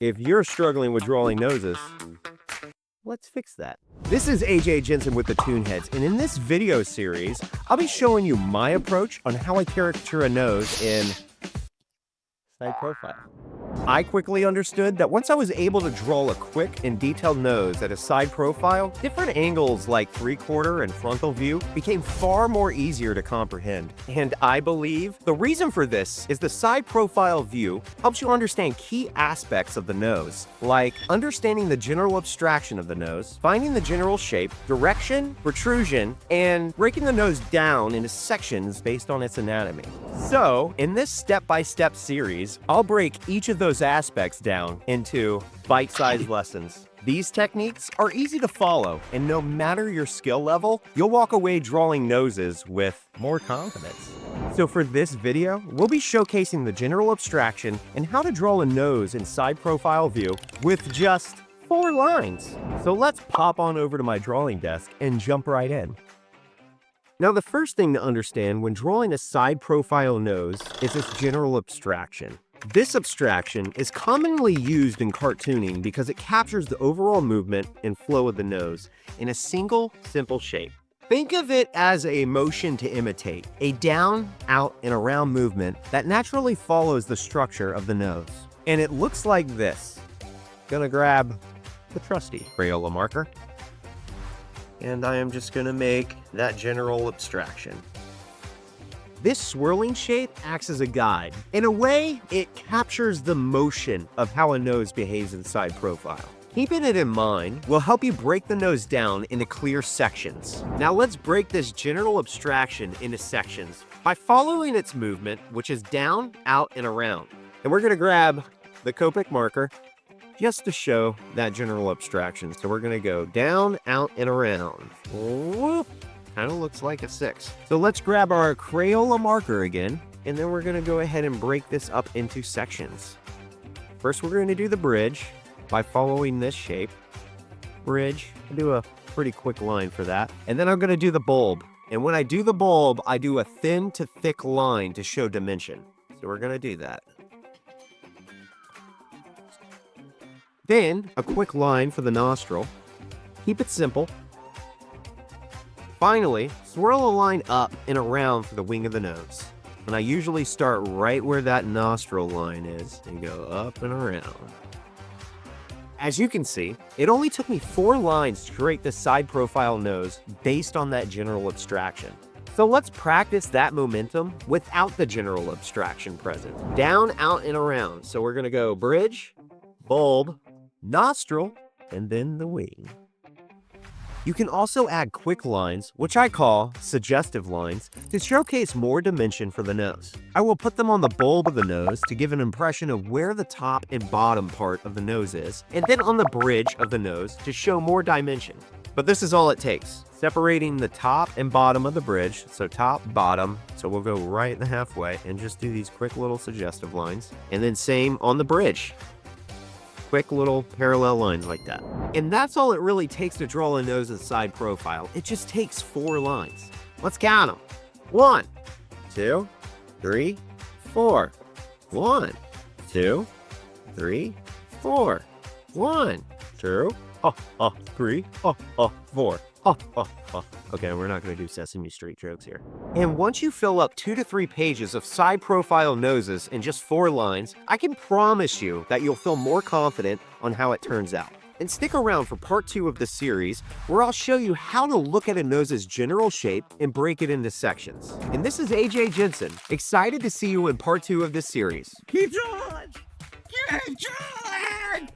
If you're struggling with drawing noses, let's fix that. This is Jensen with the ToonHeadz, and in this video series, I'll be showing you my approach on how I caricature a nose in side profile. I quickly understood that once I was able to draw a quick and detailed nose at a side profile, different angles like 3/4 and frontal view became far more easier to comprehend. And I believe the reason for this is the side profile view helps you understand key aspects of the nose, like understanding the general abstraction of the nose, finding the general shape, direction, protrusion, and breaking the nose down into sections based on its anatomy. So, in this step-by-step series, I'll break each of those aspects down into bite-sized lessons. These techniques are easy to follow, and no matter your skill level, you'll walk away drawing noses with more confidence. So for this video, we'll be showcasing the general abstraction and how to draw a nose in side profile view with just 4 lines. So let's pop on over to my drawing desk and jump right in. Now, the first thing to understand when drawing a side profile nose is its general abstraction. This abstraction is commonly used in cartooning because it captures the overall movement and flow of the nose in a single, simple shape. Think of it as a motion to imitate, a down, out, and around movement that naturally follows the structure of the nose. And it looks like this. Gonna grab the trusty Crayola marker, and I am just gonna make that general abstraction. This swirling shape acts as a guide. In a way, it captures the motion of how a nose behaves in side profile. Keeping it in mind will help you break the nose down into clear sections. Now let's break this general abstraction into sections by following its movement, which is down, out, and around. And we're gonna grab the Copic marker just to show that general abstraction. So we're gonna go down, out, and around. Whoop. Kind of looks like a 6. So let's grab our Crayola marker again, and then we're gonna go ahead and break this up into sections. First, we're gonna do the bridge by following this shape. Bridge, I'll do a pretty quick line for that. And then I'm gonna do the bulb. And when I do the bulb, I do a thin to thick line to show dimension. So we're gonna do that. Then, a quick line for the nostril. Keep it simple. Finally, swirl a line up and around for the wing of the nose. And I usually start right where that nostril line is and go up and around. As you can see, it only took me 4 lines to create the side profile nose based on that general abstraction. So let's practice that momentum without the general abstraction present. Down, out, and around. So we're gonna go bridge, bulb, nostril, and then the wing. You can also add quick lines, which I call suggestive lines, to showcase more dimension for the nose. I will put them on the bulb of the nose to give an impression of where the top and bottom part of the nose is, and then on the bridge of the nose to show more dimension. But this is all it takes, separating the top and bottom of the bridge, so top, bottom, so we'll go right in the halfway and just do these quick little suggestive lines, and then same on the bridge. Quick little parallel lines like that. And that's all it really takes to draw a nose in side profile. It just takes 4 lines. Let's count them. 1, 2, 3, 4. 1, 2, 3, 4. 1, 2, 3, 4. Okay, we're not going to do Sesame Street jokes here. And once you fill up 2 to 3 pages of side profile noses in just 4 lines, I can promise you that you'll feel more confident on how it turns out. And stick around for part 2 of this series, where I'll show you how to look at a nose's general shape and break it into sections. And this is Jensen, excited to see you in part 2 of this series. Keep drawing! Keep drawing!